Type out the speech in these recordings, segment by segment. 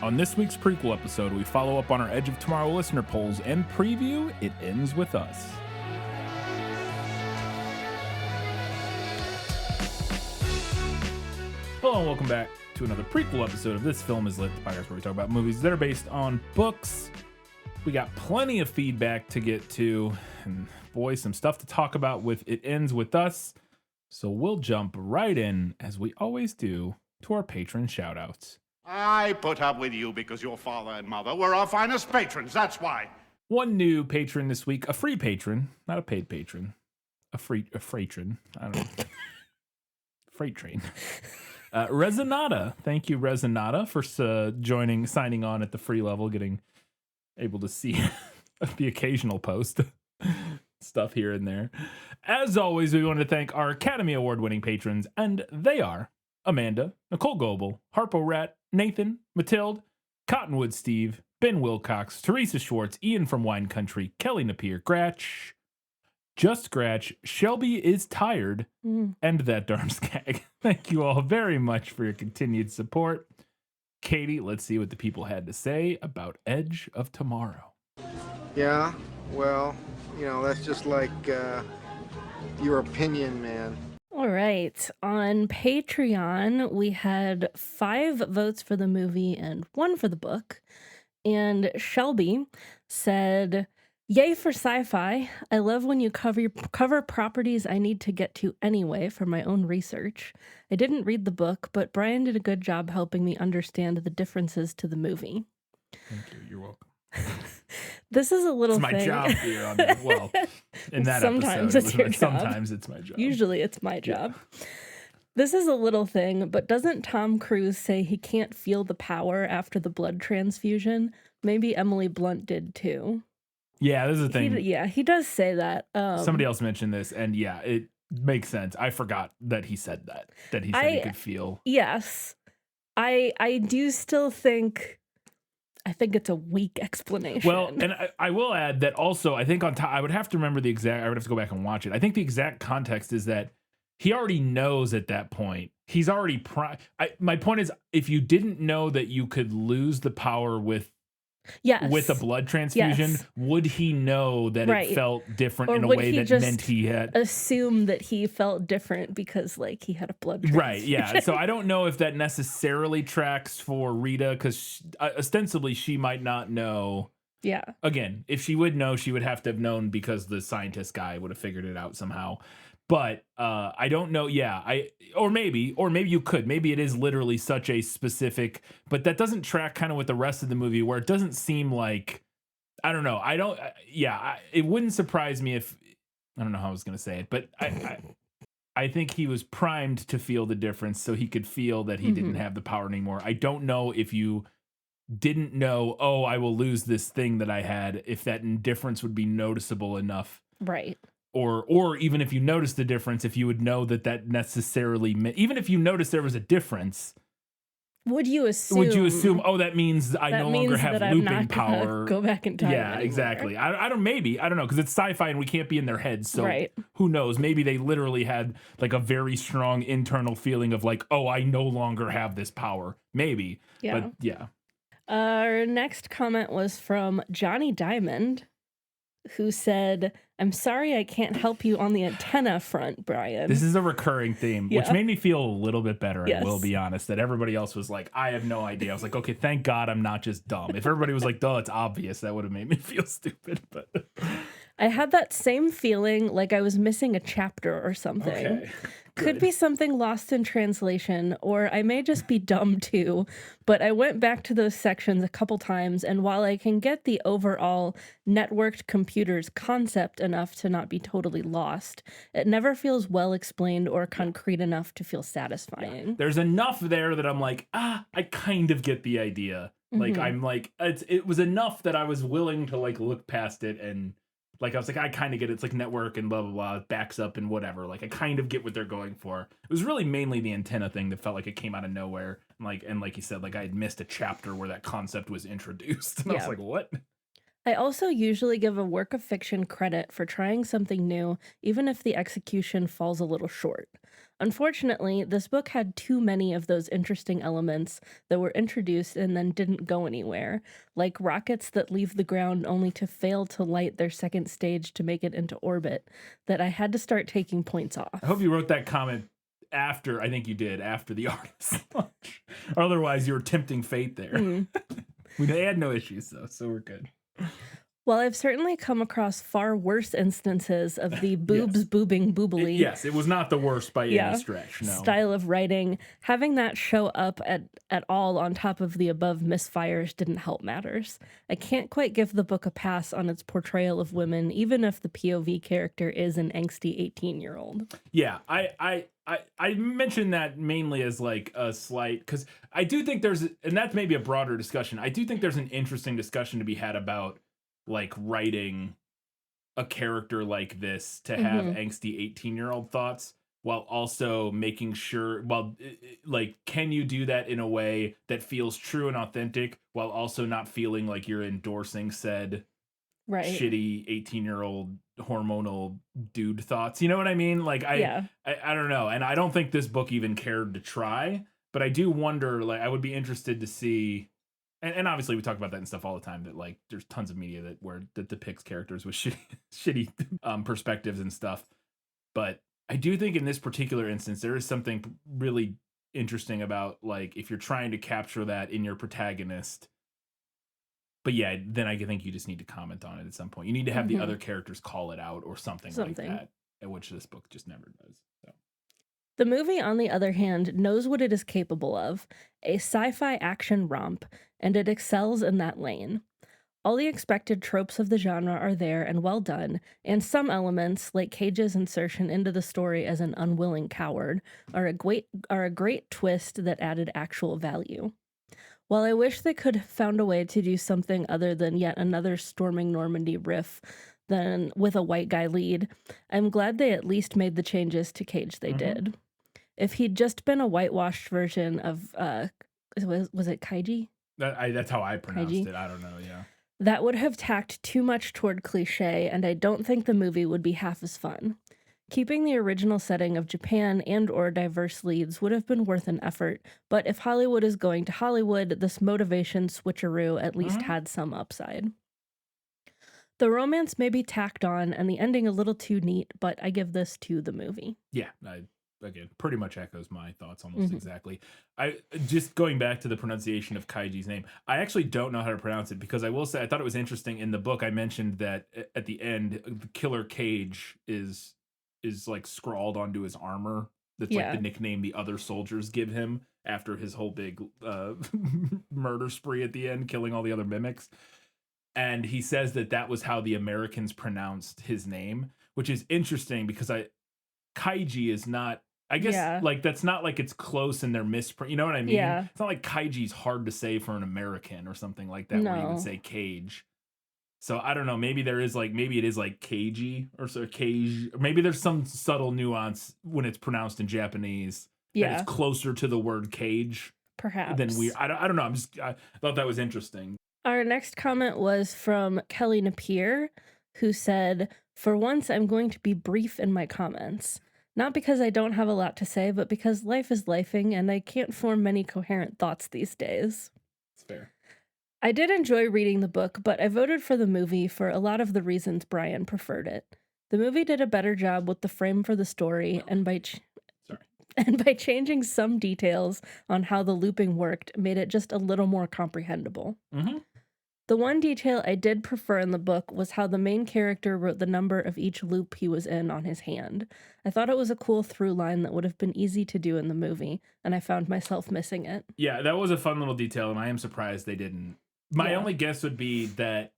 On this week's Prequel episode, we follow up on our Edge of Tomorrow listener polls and preview It Ends With Us. Hello and welcome back to another Prequel episode of This Film Is Lit, the podcast where we talk about movies that are based on books. We got plenty of feedback to get to, and boy, some stuff to talk about with It Ends With Us. So we'll jump right in, as we always do, to our patron shoutouts. I put up with you because your father and mother were our finest patrons, that's why. One new patron this week, a free patron, not a paid patron, a freightron, I don't know, freight train. Resonata, thank you Resonata for signing on at the free level, getting able to see the occasional post, stuff here and there. As always, we want to thank our Academy Award winning patrons, and they are Amanda, Nicole Goebel, Harpo Rat, Nathan, Matilde, Cottonwood Steve, Ben Wilcox, Teresa Schwartz, Ian from Wine Country, Kelly Napier, Gratch, Just Scratch, Shelby is Tired, and That Darn Skag. Thank you all very much for your continued support. Katie, let's see what the people had to say about Edge of Tomorrow. Yeah, well, that's just like your opinion, man. All right. On Patreon, we had 5 votes for the movie and 1 for the book. And Shelby said, "Yay for sci-fi. I love when you cover properties I need to get to anyway for my own research. I didn't read the book, but Brian did a good job helping me understand the differences to the movie." Thank you. You're welcome. This is a little It's my thing. job here. Well, in that Sometimes episode, it's your job. Sometimes it's my job. Usually it's my job. This is a little thing, but doesn't Tom Cruise say he can't feel the power after the blood transfusion? Maybe Emily Blunt did too. Yeah, this is the thing. He does say that. Somebody else mentioned this, and yeah, it makes sense. I forgot that he said that. That he said he could feel. Yes. I do still think... I think it's a weak explanation. Well, and I will add that also, I think on top, I would have to remember I would have to go back and watch it. I think the exact context is that he already knows at that point. He's already, my point is, if you didn't know that you could lose the power with a blood transfusion, would he know that it felt different in a way that meant he had assumed that he felt different because he had a blood transfusion? Right, yeah. So I don't know if that necessarily tracks for Rita, because ostensibly she might not know. Yeah. Again, if she would know, she would have to have known because the scientist guy would have figured it out somehow. But I don't know. Yeah, or maybe you could. Maybe it is literally such a specific, but that doesn't track kind of with the rest of the movie, where it doesn't seem like, I don't know. It wouldn't surprise me if, I don't know how I was going to say it, but I think he was primed to feel the difference, so he could feel that he didn't have the power anymore. I don't know if you didn't know, oh, I will lose this thing that I had, if that difference would be noticeable enough. Right. Or even if you notice the difference, if you would know that necessarily even if you noticed there was a difference, would you assume? Oh, that means I no longer have looping power. Go back in time. Yeah, anymore. exactly. I don't know, because it's sci-fi and we can't be in their heads. So who knows? Maybe they literally had a very strong internal feeling of oh, I no longer have this power. Maybe. Yeah. But yeah. Our next comment was from Johnny Diamond, who said, "I'm sorry I can't help you on the antenna front, Brian." This is a recurring theme, which made me feel a little bit better, I will be honest, that everybody else was like, I have no idea. I was like, okay, thank God I'm not just dumb. If everybody was like, duh, it's obvious, that would have made me feel stupid. But I had that same feeling like I was missing a chapter or something. Okay. Could be something lost in translation, or I may just be dumb too, but I went back to those sections a couple times, and while I can get the overall networked computers concept enough to not be totally lost, it never feels well explained or concrete enough to feel satisfying. Yeah. There's enough there that I'm like, I kind of get the idea. I'm it was enough that I was willing to look past it, and I was like, I kind of get it. It's network and blah, blah, blah, backs up and whatever. I kind of get what they're going for. It was really mainly the antenna thing that felt like it came out of nowhere. And like you said, I had missed a chapter where that concept was introduced. And I was like, what? I also usually give a work of fiction credit for trying something new, even if the execution falls a little short. Unfortunately, this book had too many of those interesting elements that were introduced and then didn't go anywhere, like rockets that leave the ground only to fail to light their second stage to make it into orbit, that I had to start taking points off. I hope you wrote that comment after, I think you did, after the artist launch. Otherwise, you were tempting fate there. We had no issues, though, so we're good. While I've certainly come across far worse instances of the boobs boobing boobily Yes, it was not the worst by any stretch. No. style of writing, having that show up at all on top of the above misfires didn't help matters. I can't quite give the book a pass on its portrayal of women, even if the POV character is an angsty 18-year-old. Yeah, I mentioned that mainly as like a slight, because I do think there's, and that's maybe a broader discussion. I do think there's an interesting discussion to be had about like writing a character like this to have angsty 18-year-old thoughts while also making sure, like, can you do that in a way that feels true and authentic while also not feeling like you're endorsing said shitty 18-year-old hormonal dude thoughts? You know what I mean? Like, I don't know. And I don't think this book even cared to try, but I do wonder, like, I would be interested to see. And obviously we talk about that and stuff all the time, that like there's tons of media that depicts characters with shitty perspectives and stuff. But I do think in this particular instance, there is something really interesting about, like, if you're trying to capture that in your protagonist. But yeah, then I think you just need to comment on it at some point. You need to have the other characters call it out or something like that, which this book just never does. So. The movie, on the other hand, knows what it is capable of, a sci-fi action romp, and it excels in that lane. All the expected tropes of the genre are there and well done, and some elements, like Cage's insertion into the story as an unwilling coward, are a great twist that added actual value. While I wish they could have found a way to do something other than yet another storming Normandy riff than with a white guy lead, I'm glad they at least made the changes to Cage they did. If he'd just been a whitewashed version of, was it Kaiji? That's how I pronounced Kaiji? it. I don't know, yeah. That would have tacked too much toward cliche, and I don't think the movie would be half as fun. Keeping the original setting of Japan and or diverse leads would have been worth an effort, but if Hollywood is going to Hollywood, this motivation switcheroo at least had some upside. The romance may be tacked on and the ending a little too neat, but I give this to the movie. Yeah, again, pretty much echoes my thoughts almost exactly. I just going back to the pronunciation of Kaiji's name, I actually don't know how to pronounce it, because I will say I thought it was interesting in the book. I mentioned that at the end, the Killer Cage is like scrawled onto his armor. That's like the nickname the other soldiers give him after his whole big murder spree at the end, killing all the other mimics. And he says that was how the Americans pronounced his name, which is interesting because Kaiji is not, I guess, like, that's not like it's close and they're misprint. You know what I mean? Yeah. It's not like Kaiji's hard to say for an American or something like that, where you would say cage. So I don't know. Maybe it is like cagey or so cage. Or maybe there's some subtle nuance when it's pronounced in Japanese. Yeah. That it's closer to the word cage. Perhaps. Than we. I don't know. I thought that was interesting. Our next comment was from Kelly Napier, who said, "For once, I'm going to be brief in my comments. Not because I don't have a lot to say, but because life is lifing and I can't form many coherent thoughts these days." It's fair. I did enjoy reading the book, but I voted for the movie for a lot of the reasons Brian preferred it. The movie did a better job with the frame for the story, and by changing some details on how the looping worked, made it just a little more comprehensible. The one detail I did prefer in the book was how the main character wrote the number of each loop he was in on his hand. I thought it was a cool through line that would have been easy to do in the movie, and I found myself missing it. Yeah, that was a fun little detail, and I am surprised they didn't. My only guess would be that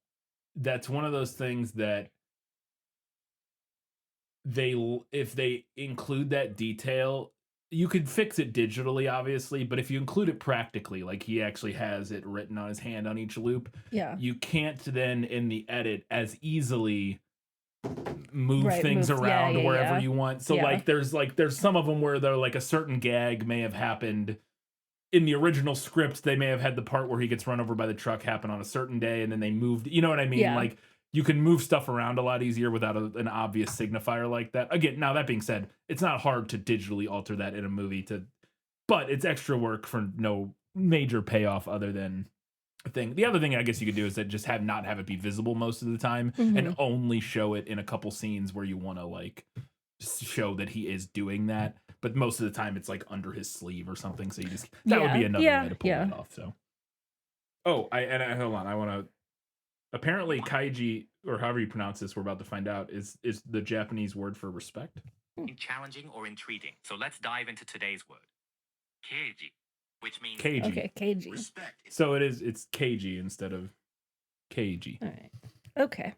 that's one of those things that if they include that detail, you could fix it digitally, obviously, but if you include it practically, like he actually has it written on his hand on each loop, you can't then in the edit as easily move things around wherever you want. So like there's some of them where they're like a certain gag may have happened in the original script, they may have had the part where he gets run over by the truck happen on a certain day, and then they moved. You know what I mean? Yeah. Like, you can move stuff around a lot easier without an obvious signifier like that. Again, now that being said, it's not hard to digitally alter that in a movie, but it's extra work for no major payoff other than a thing. The other thing I guess you could do is that just not have it be visible most of the time, and only show it in a couple scenes where you want to like show that he is doing that. But most of the time it's like under his sleeve or something. So that would be another way to pull that off. So, hold on. I want to. Apparently, kaiji, or however you pronounce this, we're about to find out, is the Japanese word for respect. Challenging or entreating. So let's dive into today's word. Keiji, which means Okay, keiji. respect. So it's keiji instead of keiji. All right. Okay.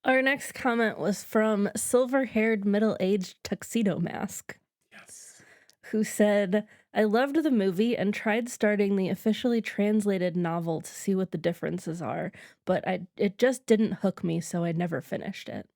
Our next comment was from silver-haired, middle-aged tuxedo mask. Yes. Who said, I loved the movie and tried starting the officially translated novel to see what the differences are, but it just didn't hook me, so I never finished it.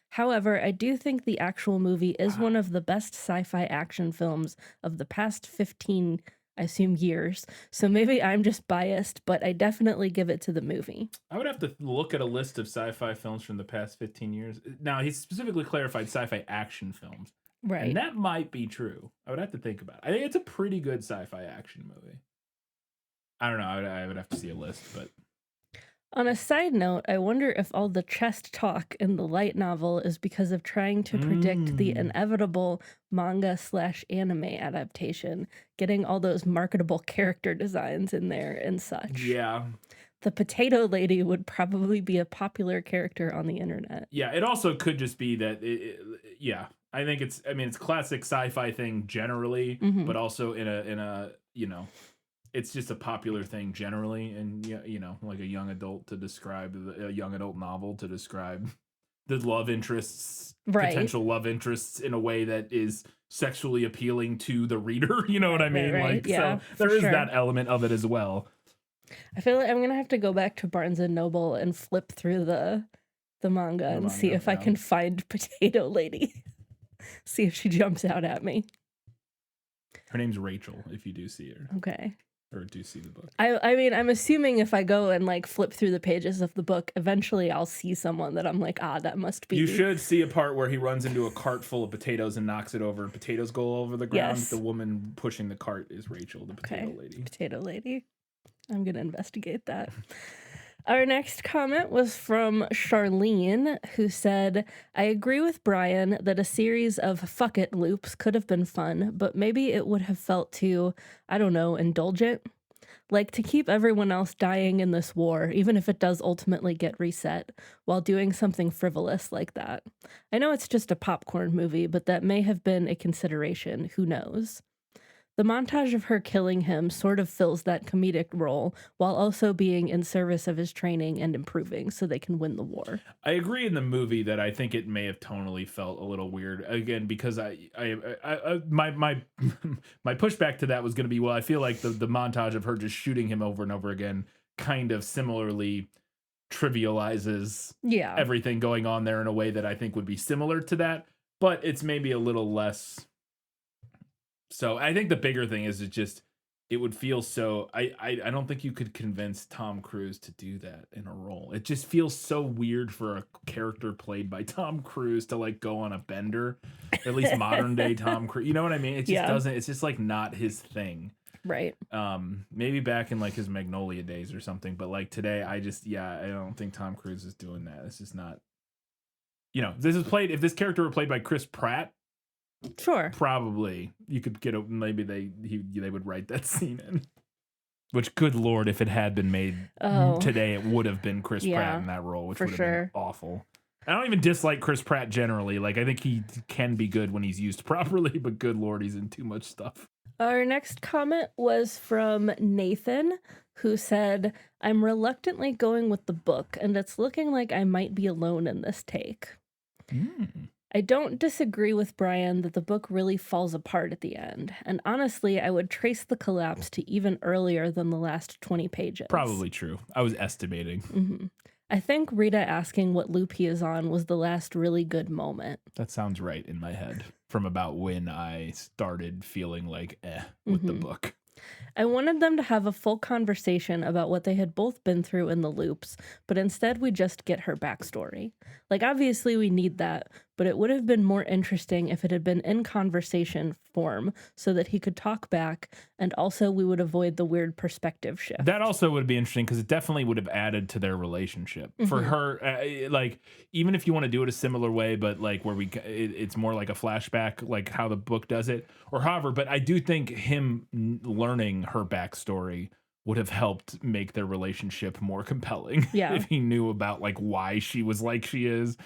However, I do think the actual movie is one of the best sci-fi action films of the past 15, I assume, years, so maybe I'm just biased, but I definitely give it to the movie. I would have to look at a list of sci-fi films from the past 15 years. Now, he specifically clarified sci-fi action films. Right. And that might be true. I would have to think about it. I think it's a pretty good sci-fi action movie. I don't know. I would have to see a list, but... On a side note, I wonder if all the chest talk in the light novel is because of trying to predict the inevitable manga/anime adaptation, getting all those marketable character designs in there and such. Yeah. The potato lady would probably be a popular character on the internet. Yeah, it also could just be that, yeah. I think it's classic sci-fi thing generally, but also in a, you know, it's just a popular thing generally, and you know, like a young adult novel to describe the love interests, potential love interests in a way that is sexually appealing to the reader. You know what I mean? Right. Like, yeah, so there is that element of it as well. I feel like I'm gonna have to go back to Barnes and Noble and flip through the manga and see if I can find Potato Lady. See if she jumps out at me. Her name's Rachel, if you do see her. Okay. Or do see the book. I mean, I'm assuming if I go and like flip through the pages of the book, eventually I'll see someone that I'm like, that must be. You should see a part where he runs into a cart full of potatoes and knocks it over, and potatoes go all over the ground. Yes. The woman pushing the cart is Rachel, the potato lady. Potato Lady. I'm going to investigate that. Our next comment was from Charlene, who said, I agree with Brian that a series of fuck it loops could have been fun, but maybe it would have felt too, I don't know, indulgent. Like to keep everyone else dying in this war, even if it does ultimately get reset, while doing something frivolous like that. I know it's just a popcorn movie, but that may have been a consideration. Who knows? The montage of her killing him sort of fills that comedic role while also being in service of his training and improving so they can win the war. I agree in the movie that I think it may have tonally felt a little weird again, because my pushback to that was going to be, well, I feel like the montage of her just shooting him over and over again kind of similarly trivializes everything going on there in a way that I think would be similar to that, but it's maybe a little less. So I think the bigger thing is it would feel so. I don't think you could convince Tom Cruise to do that in a role. It just feels so weird for a character played by Tom Cruise to like go on a bender. At least modern day Tom Cruise. You know what I mean? It just doesn't. It's just like not his thing. Right. Maybe back in like his Magnolia days or something. But like today, I don't think Tom Cruise is doing that. It's just not. You know, if this character were played by Chris Pratt. Sure. Probably you could get maybe they would write that scene in. Which, good Lord, if it had been made today, it would have been Chris Pratt in that role, which would have been awful. I don't even dislike Chris Pratt generally. Like, I think he can be good when he's used properly, but good Lord, he's in too much stuff. Our next comment was from Nathan, who said, I'm reluctantly going with the book, and it's looking like I might be alone in this take. I don't disagree with Brian that the book really falls apart at the end, and honestly, I would trace the collapse to even earlier than the last 20 pages. Probably true. I was estimating. I think Rita asking what loop he is on was the last really good moment. That sounds right in my head from about when I started feeling like with the book. I wanted them to have a full conversation about what they had both been through in the loops, but instead we just get her backstory. Like, obviously, we need that, but it would have been more interesting if it had been in conversation form so that he could talk back, and also we would avoid the weird perspective shift. That also would be interesting because it definitely would have added to their relationship. For her, like, even if you want to do it a similar way, but like where it's more like a flashback, like how the book does it, or however. But I do think him learning her backstory would have helped make their relationship more compelling. Yeah. If he knew about like why she was like she is.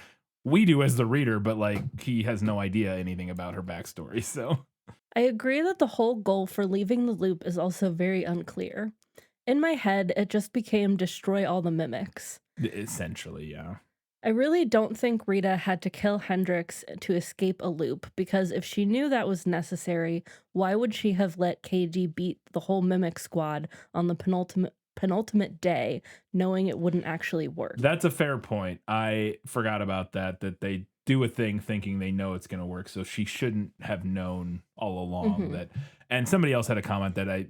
We do as the reader, but like he has no idea anything about her backstory. So I agree that the whole goal for leaving the loop is also very unclear. In my head, it just became destroy all the mimics. essentially, yeah. I really don't think Rita had to kill Hendrix to escape a loop, because if she knew that was necessary, why would she have let KG beat the whole mimic squad on the penultimate day, knowing it wouldn't actually work? That's a fair point. I forgot about that they do a thing thinking they know it's going to work, so she shouldn't have known all along that. And somebody else had a comment that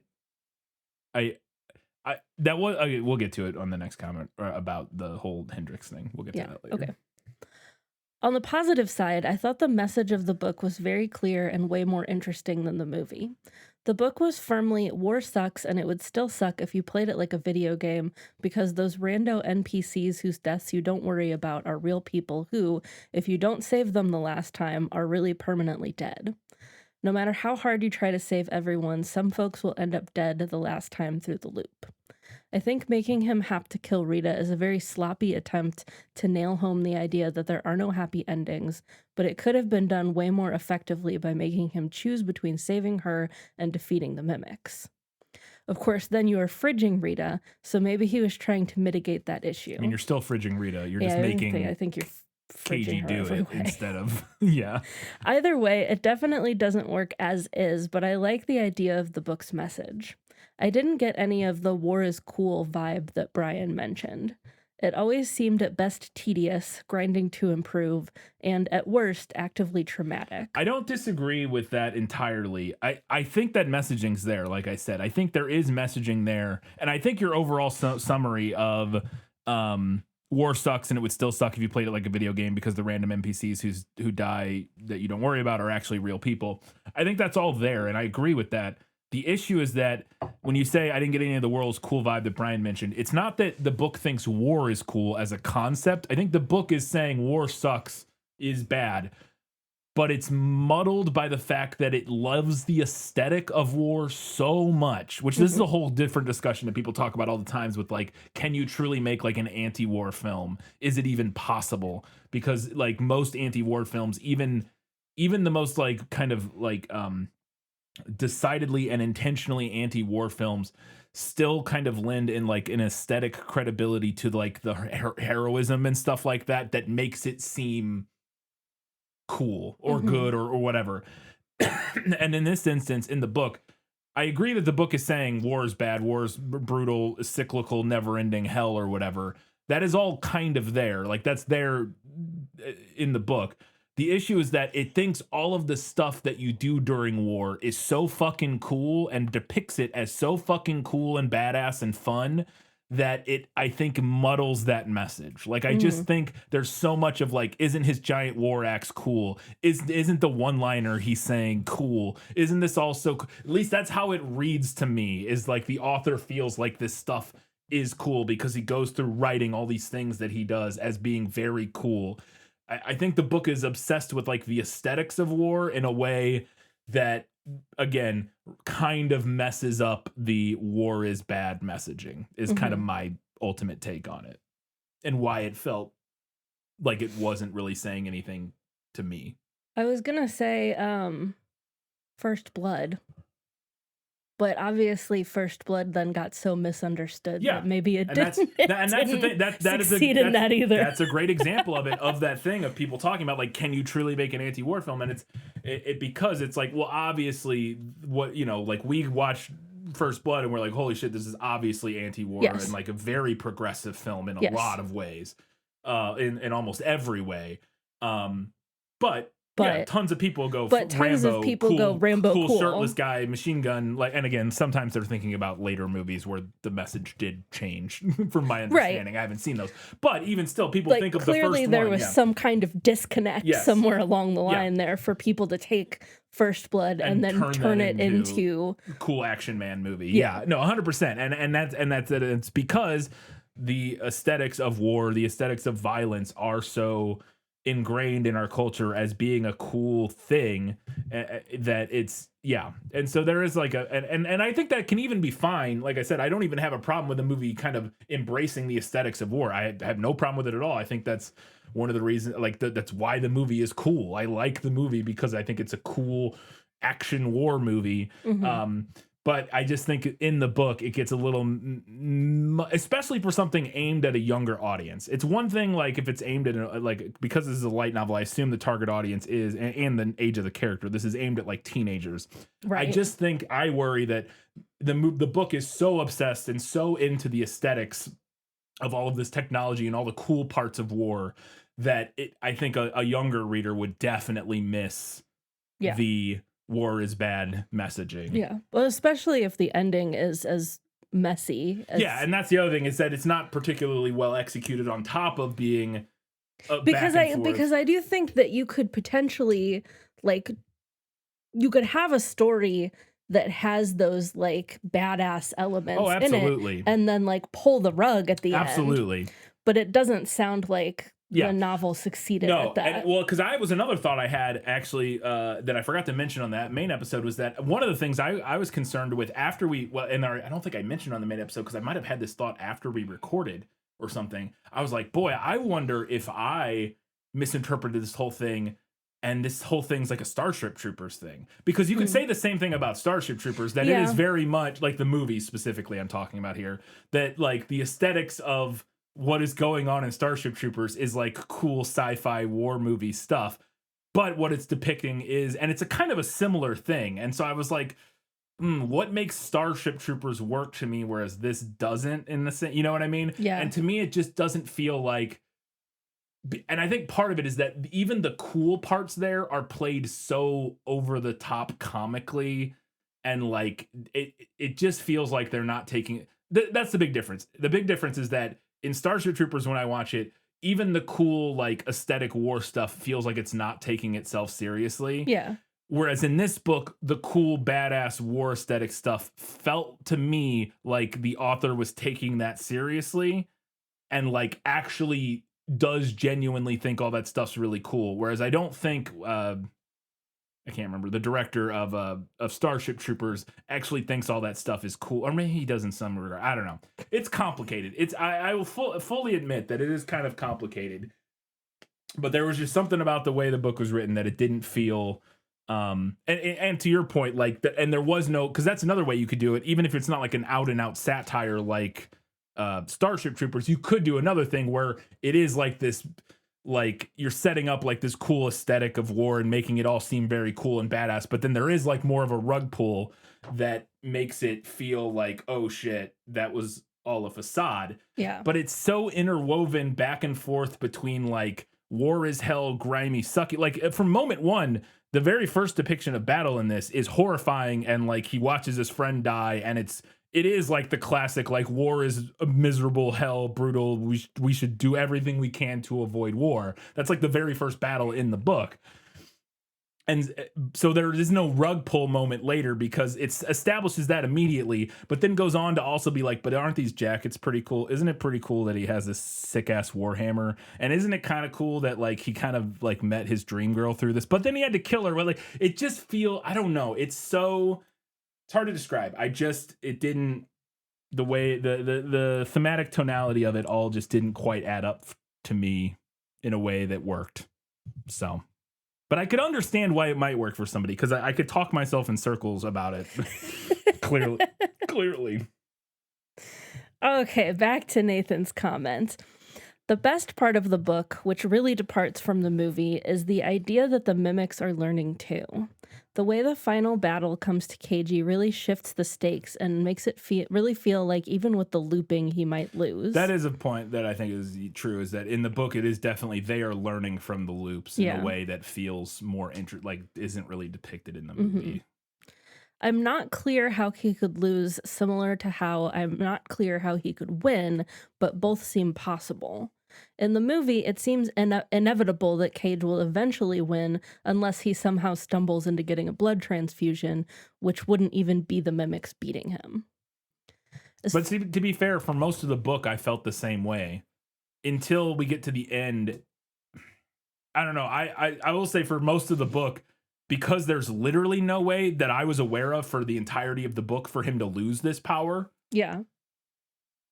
that was okay, we'll get to it on the next comment about the whole Hendrix thing. We'll get to that later. Okay. On the positive side, I thought the message of the book was very clear and way more interesting than the movie. The book was firmly, war sucks and it would still suck if you played it like a video game, because those rando NPCs whose deaths you don't worry about are real people who, if you don't save them the last time, are really permanently dead. No matter how hard you try to save everyone, some folks will end up dead the last time through the loop. I think making him have to kill Rita is a very sloppy attempt to nail home the idea that there are no happy endings, but it could have been done way more effectively by making him choose between saving her and defeating the mimics. Of course, then you are fridging Rita, so maybe he was trying to mitigate that issue. I mean, you're still fridging Rita. You're just I making think you're fridging KG her do every it way. instead of yeah. Either way, it definitely doesn't work as is, but I like the idea of the book's message. I didn't get any of the war is cool vibe that Brian mentioned. It always seemed at best tedious, grinding to improve, and at worst, actively traumatic. I don't disagree with that entirely. I think that messaging's there, like I said. I think there is messaging there. And I think your overall summary of war sucks and it would still suck if you played it like a video game because the random NPCs who die that you don't worry about are actually real people. I think that's all there, and I agree with that. The issue is that when you say I didn't get any of the world's cool vibe that Brian mentioned, it's not that the book thinks war is cool as a concept. I think the book is saying war sucks is bad, but it's muddled by the fact that it loves the aesthetic of war so much, which this is a whole different discussion that people talk about all the times with like, can you truly make like an anti-war film? Is it even possible? Because like most anti-war films, even the most like kind of like, decidedly and intentionally anti-war films still kind of lend in like an aesthetic credibility to like the heroism and stuff like that makes it seem cool or good or whatever. And in this instance, in the book, I agree that the book is saying war is bad, war is brutal, cyclical, never-ending hell or whatever. That is all kind of there. Like that's there in the book. The issue is that it thinks all of the stuff that you do during war is so fucking cool and depicts it as so fucking cool and badass and fun that it, I think, muddles that message. Like, I just think there's so much of like, isn't his giant war axe cool? Isn't the one-liner he's saying cool? Isn't this also, at least that's how it reads to me, is like the author feels like this stuff is cool because he goes through writing all these things that he does as being very cool. I think the book is obsessed with like the aesthetics of war in a way that, again, kind of messes up the war is bad messaging is kind of my ultimate take on it and why it felt like it wasn't really saying anything to me. I was gonna say First Blood, but obviously First Blood then got so misunderstood that maybe it didn't. And that's the thing. That is succeed in that either. That's a great example of it, of that thing of people talking about like, can you truly make an anti-war film? And it's because it's like, well, obviously, what like we watched First Blood and we're like, holy shit, this is obviously anti-war and like a very progressive film in a lot of ways, in almost every way. But But tons of people go but tons Rambo, of people cool, go Rambo cool. shirtless guy, machine gun. Like, and again, sometimes they're thinking about later movies where the message did change, from my understanding. I haven't seen those, but even still, people like, think of the first one. clearly there was some kind of disconnect somewhere along the line there for people to take First Blood and then turn it into cool action man movie. Yeah, no, 100%. And that's it. It's because the aesthetics of war, the aesthetics of violence are so ingrained in our culture as being a cool thing, that it's and so there is like and I think that can even be fine. Like I said, I don't even have a problem with a movie kind of embracing the aesthetics of war. I have no problem with it at all. I think that's one of the reasons, like that's why the movie is cool. I like the movie because I think it's a cool action war movie. But I just think in the book, it gets a little, especially for something aimed at a younger audience. It's one thing, like, if it's aimed at, like, because this is a light novel, I assume the target audience is, and the age of the character, this is aimed at, like, teenagers. Right. I just think, I worry that the book is so obsessed and so into the aesthetics of all of this technology and all the cool parts of war that I think a younger reader would definitely miss the war is bad messaging. Yeah. Well, especially if the ending is as messy as... Yeah, and that's the other thing, is that it's not particularly well executed on top of being because I do think that you could potentially, like, you could have a story that has those, like, badass elements in it, and then, like, pull the rug at the end. Absolutely. But it doesn't sound like the novel succeeded at that. And, well, because I was another thought I had, actually, that I forgot to mention on that main episode, was that one of the things I was concerned with after I don't think I mentioned on the main episode, because I might have had this thought after we recorded or something. I was like, boy, I wonder if I misinterpreted this whole thing, and this whole thing's like a Starship Troopers thing. Because you could say the same thing about Starship Troopers, that it is very much, like the movie specifically I'm talking about here, that, like, the aesthetics of what is going on in Starship Troopers is like cool sci-fi war movie stuff, but what it's depicting is, and it's a kind of a similar thing. And so I was like, what makes Starship Troopers work to me, whereas this doesn't, in the same, you know what I mean? Yeah. And to me, it just doesn't feel like, and I think part of it is that even the cool parts there are played so over the top comically, and like, it just feels like they're not taking, that's the big difference. The big difference is that in Starship Troopers, when I watch it, even the cool, like, aesthetic war stuff feels like it's not taking itself seriously. Yeah. Whereas in this book, the cool, badass war aesthetic stuff felt to me like the author was taking that seriously and, like, actually does genuinely think all that stuff's really cool. Whereas I don't think, I can't remember, the director of Starship Troopers actually thinks all that stuff is cool, or maybe he does in some regard. I don't know. It's complicated. I will fully admit that it is kind of complicated, but there was just something about the way the book was written that it didn't feel. And to your point, like, and there was no, because that's another way you could do it, even if it's not like an out and out satire like Starship Troopers. You could do another thing where it is like this. Like, you're setting up like this cool aesthetic of war and making it all seem very cool and badass, but then there is like more of a rug pull that makes it feel like, oh shit, that was all a facade. Yeah. But it's so interwoven back and forth between, like, war is hell, grimy, sucky. Like, from moment one, the very first depiction of battle in this is horrifying, and like, he watches his friend die, and it is like the classic, like, war is a miserable, hell, brutal. We should do everything we can to avoid war. That's like the very first battle in the book. And so there is no rug pull moment later, because it establishes that immediately, but then goes on to also be like, but aren't these jackets pretty cool? Isn't it pretty cool that he has this sick ass Warhammer? And isn't it kind of cool that, like, he kind of like met his dream girl through this, but then he had to kill her. But like, it just I don't know. It's hard to describe. It didn't, the way, the thematic tonality of it all just didn't quite add up to me in a way that worked. So, but I could understand why it might work for somebody, because I could talk myself in circles about it. Clearly. Okay, back to Nathan's comment. The best part of the book, which really departs from the movie, is the idea that the mimics are learning too. The way the final battle comes to Keiji really shifts the stakes and makes it really feel like even with the looping, he might lose. That is a point that I think is true, is that in the book, it is definitely they are learning from the loops in a way that feels more isn't really depicted in the movie. I'm not clear how he could lose, similar to how I'm not clear how he could win, but both seem possible. In the movie, it seems inevitable that Cage will eventually win unless he somehow stumbles into getting a blood transfusion, which wouldn't even be the mimics beating him. But see, to be fair, for most of the book, I felt the same way. Until we get to the end, I don't know. I will say for most of the book, because there's literally no way that I was aware of for the entirety of the book for him to lose this power. Yeah.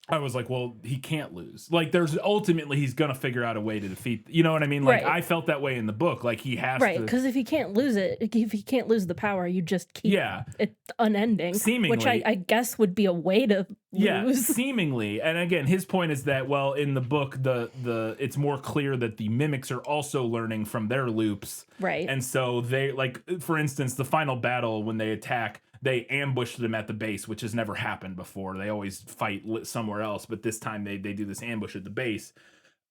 I was like, well, he can't lose. Like, there's ultimately he's gonna figure out a way to defeat. You know what I mean? Like, I felt that way in the book. Like, he has to. Right, because if he can't lose it, if he can't lose the power, you just keep it unending. Seemingly, which I guess would be a way to lose. Seemingly. And again, his point is that, well, in the book, the it's more clear that the mimics are also learning from their loops. Right. And so they, like, for instance, the final battle when they attack, they ambushed them at the base, which has never happened before. They always fight somewhere else, but this time they do this ambush at the base.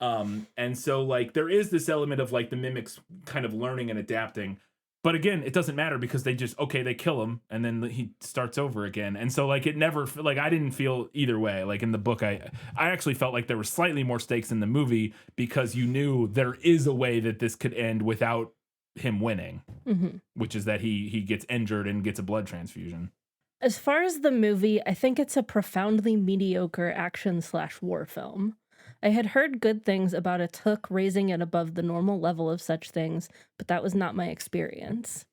And so, like, there is this element of, like, the mimics kind of learning and adapting. But again, it doesn't matter because they just, they kill him, and then he starts over again. And so, like, it never, like, I didn't feel either way. Like, in the book, I actually felt like there were slightly more stakes in the movie because you knew there is a way that this could end without him winning, which is that he gets injured and gets a blood transfusion. As far as the movie, I think it's a profoundly mediocre action/war film. I had heard good things about its hook raising it above the normal level of such things, but that was not my experience.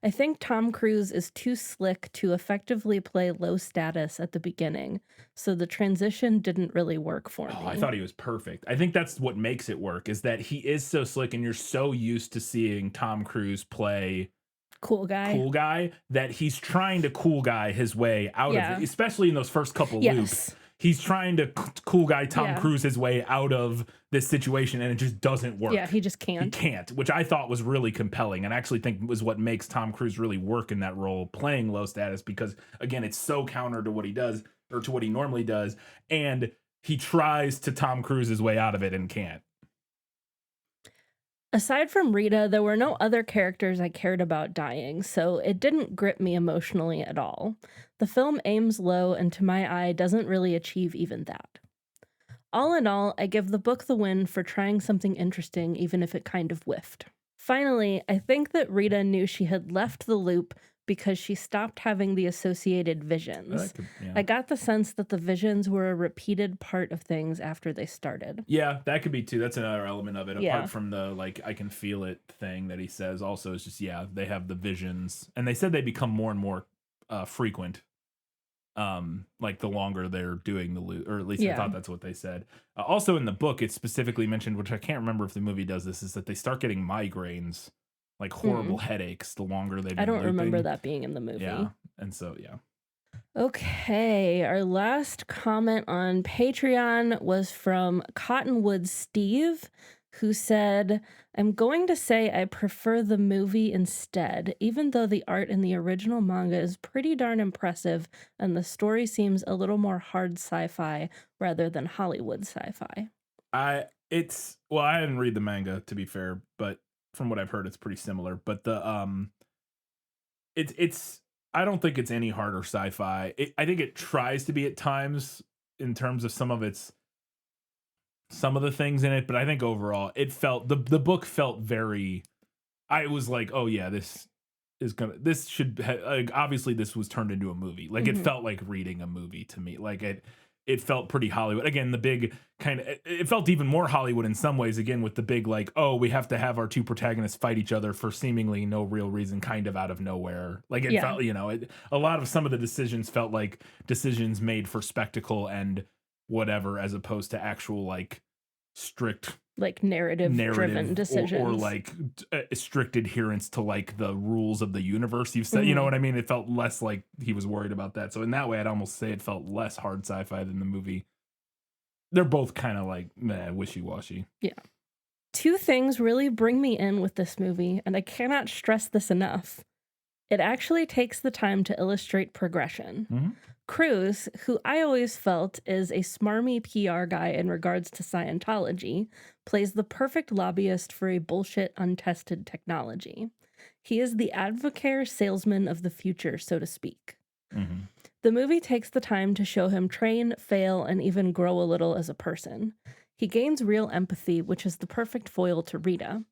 I think Tom Cruise is too slick to effectively play low status at the beginning, so the transition didn't really work for me. I thought he was perfect. I think that's what makes it work, is that he is so slick and you're so used to seeing Tom Cruise play cool guy that he's trying to cool guy his way out of it, especially in those first couple loops. He's trying to cool guy Tom Cruise his way out of this situation, and it just doesn't work. Yeah, he just can't. He can't, which I thought was really compelling, and I actually think was what makes Tom Cruise really work in that role, playing low status, because, again, it's so counter to what he does, or to what he normally does, and he tries to Tom Cruise his way out of it and can't. Aside from Rita, there were no other characters I cared about dying, so it didn't grip me emotionally at all. The film aims low and to my eye doesn't really achieve even that. All in all, I give the book the win for trying something interesting even if it kind of whiffed. Finally, I think that Rita knew she had left the loop because she stopped having the associated visions. I got the sense that the visions were a repeated part of things after they started. Yeah, that could be too. That's another element of it. Apart from the, like, I can feel it thing that he says also, is just, they have the visions. And they said they become more and more frequent. Like, the longer they're doing the loop, or at least I thought that's what they said. Also in the book, it's specifically mentioned, which I can't remember if the movie does this, is that they start getting migraines, like horrible headaches, the longer they've been I don't looping. remember that being in the movie. Yeah, and so, Okay, our last comment on Patreon was from Cottonwood Steve, who said, I'm going to say I prefer the movie instead, even though the art in the original manga is pretty darn impressive and the story seems a little more hard sci-fi rather than Hollywood sci-fi. I haven't read the manga, to be fair, but from what I've heard, it's pretty similar. But the it's I don't think it's any harder sci-fi. I think it tries to be at times in terms of some of the things in it, but I think overall it felt the book felt very. I was like, oh yeah, obviously this was turned into a movie. Like, it felt like reading a movie to me. Like, it felt pretty Hollywood. Again, the big kind of, it felt even more Hollywood in some ways, again, with the big, like, oh, we have to have our two protagonists fight each other for seemingly no real reason, kind of out of nowhere. Like, it felt, a lot of some of the decisions felt like decisions made for spectacle and whatever, as opposed to actual, like, strict, like, narrative driven decisions, or like strict adherence to, like, the rules of the universe you've said. You know what I mean? It felt less like he was worried about that. So in that way, I'd almost say it felt less hard sci-fi than the movie. they're both kind of like wishy-washy. Yeah. Two things really bring me in with this movie, and I cannot stress this enough. It actually takes the time to illustrate progression. Mhm. Cruz, who I always felt is a smarmy PR guy in regards to Scientology, plays the perfect lobbyist for a bullshit, untested technology. He is the advocate salesman of the future, so to speak. Mhm. The movie takes the time to show him train, fail, and even grow a little as a person. He gains real empathy, which is the perfect foil to Rita.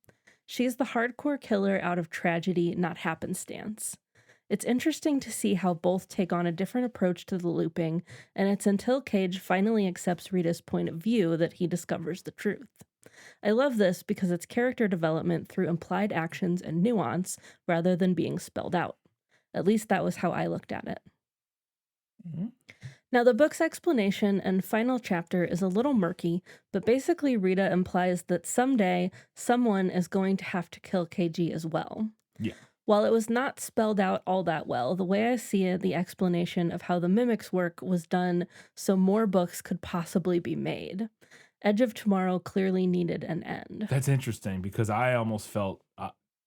She's the hardcore killer out of tragedy, not happenstance. It's interesting to see how both take on a different approach to the looping, and it's until Cage finally accepts Rita's point of view that he discovers the truth. I love this because it's character development through implied actions and nuance rather than being spelled out. At least that was how I looked at it. Mhm. Now, the book's explanation and final chapter is a little murky, but basically Rita implies that someday someone is going to have to kill KG as well. Yeah. While it was not spelled out all that well, the way I see it, the explanation of how the mimics work was done so more books could possibly be made. Edge of Tomorrow clearly needed an end. That's interesting because I almost felt,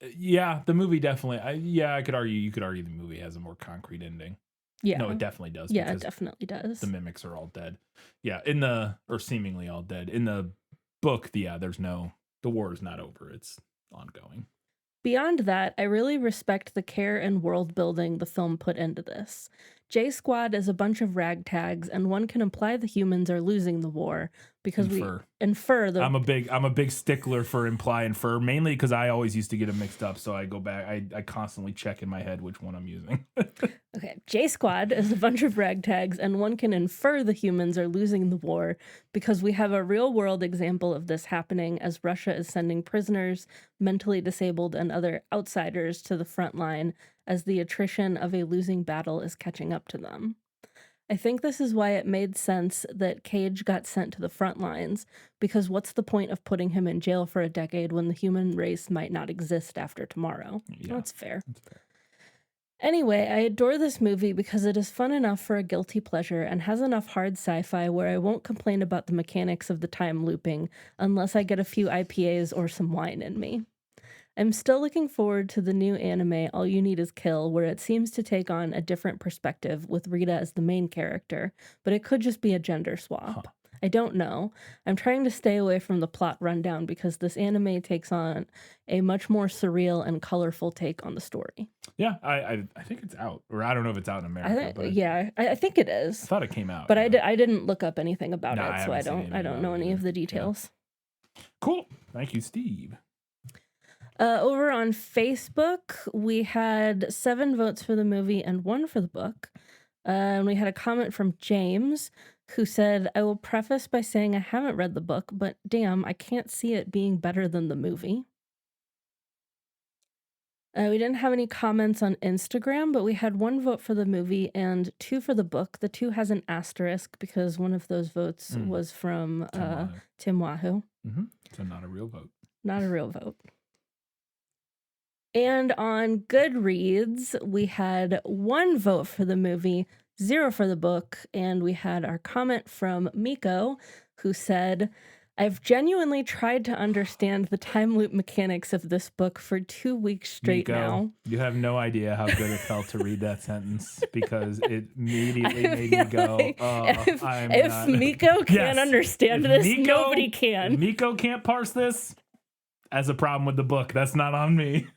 the movie definitely, I could argue, you could argue the movie has a more concrete ending. Yeah. No, it definitely does. Yeah, it because definitely does. the mimics are all dead. Yeah, or seemingly all dead. In the book, the war is not over. It's ongoing. Beyond that, I really respect the care and world building the film put into this. J Squad is a bunch of ragtags, and one can imply the humans are losing the war because we infer the. I'm a big stickler for imply infer, mainly because I always used to get them mixed up. So I go back. I constantly check in my head which one I'm using. Okay, J Squad is a bunch of ragtags, and one can infer the humans are losing the war because we have a real world example of this happening as Russia is sending prisoners, mentally disabled, and other outsiders to the front line as the attrition of a losing battle is catching up to them. I think this is why it made sense that Cage got sent to the front lines, because what's the point of putting him in jail for a decade when the human race might not exist after tomorrow? Yeah, That's fair. That's fair. Anyway, I adore this movie because it is fun enough for a guilty pleasure and has enough hard sci-fi where I won't complain about the mechanics of the time looping unless I get a few IPAs or some wine in me. I'm still looking forward to the new anime All You Need Is Kill, where it seems to take on a different perspective with Rita as the main character, but it could just be a gender swap. Huh. I don't know. I'm trying to stay away from the plot rundown because this anime takes on a much more surreal and colorful take on the story. Yeah, I think it's out, or I don't know if it's out in America. I think it is. I thought it came out, but I didn't look up anything about No, it, so I don't know any of the details. Cool. Thank you, Steve. Over on Facebook, we had 7 votes for the movie and 1 for the book. And we had a comment from James, who said, I will preface by saying I haven't read the book, but damn, I can't see it being better than the movie. We didn't have any comments on Instagram, but we had 1 vote for the movie and 2 for the book. The 2 has an asterisk because one of those votes was from Tim Wahoo. Mm-hmm. So not a real vote. Not a real vote. And on Goodreads, we had 1 vote for the movie, 0 for the book, and we had our comment from Miko, who said, I've genuinely tried to understand the time loop mechanics of this book for 2 weeks straight Miko, now. You have no idea how good it felt to read that sentence because it immediately made me go, if Miko can't understand this, nobody can. If Miko can't parse this, as a problem with the book. That's not on me.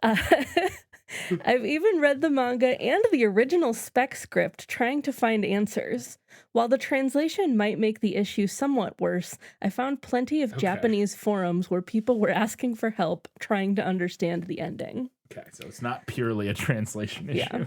I've even read the manga and the original spec script trying to find answers. While the translation might make the issue somewhat worse, I found plenty of Japanese forums where people were asking for help trying to understand the ending. Okay, so it's not purely a translation issue.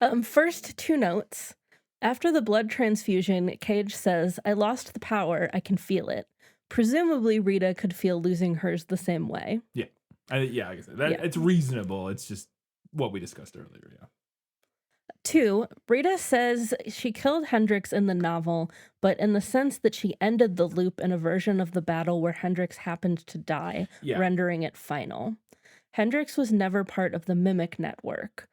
Yeah. First, 2 notes. After the blood transfusion, Cage says, I lost the power, I can feel it. Presumably, Rita could feel losing hers the same way. Yeah. Like I said, it's reasonable. It's just what we discussed earlier. Yeah. 2, Rita says she killed Hendrix in the novel, but in the sense that she ended the loop in a version of the battle where Hendrix happened to die, rendering it final. Hendrix was never part of the Mimic network.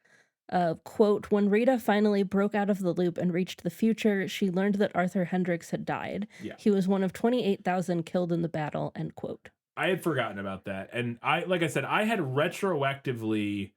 Quote, when Rita finally broke out of the loop and reached the future, she learned that Arthur Hendricks had died. Yeah. He was one of 28,000 killed in the battle, end quote. I had forgotten about that. And like I said, I had retroactively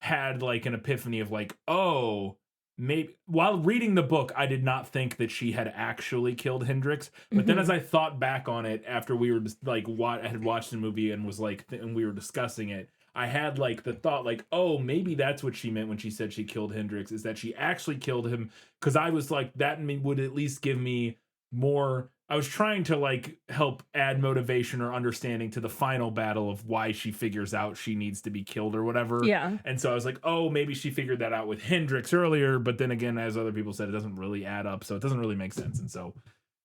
had like an epiphany of like, oh, maybe while reading the book, I did not think that she had actually killed Hendrix. But then as I thought back on it after we were just like I had watched the movie and was like, and we were discussing it, I had like the thought like, oh, maybe that's what she meant when she said she killed Hendrix, is that she actually killed him. Because I was like, that would at least give me more. I was trying to like help add motivation or understanding to the final battle of why she figures out she needs to be killed or whatever. Yeah. And so I was like, oh, maybe she figured that out with Hendrix earlier. But then again, as other people said, it doesn't really add up. So it doesn't really make sense. And so,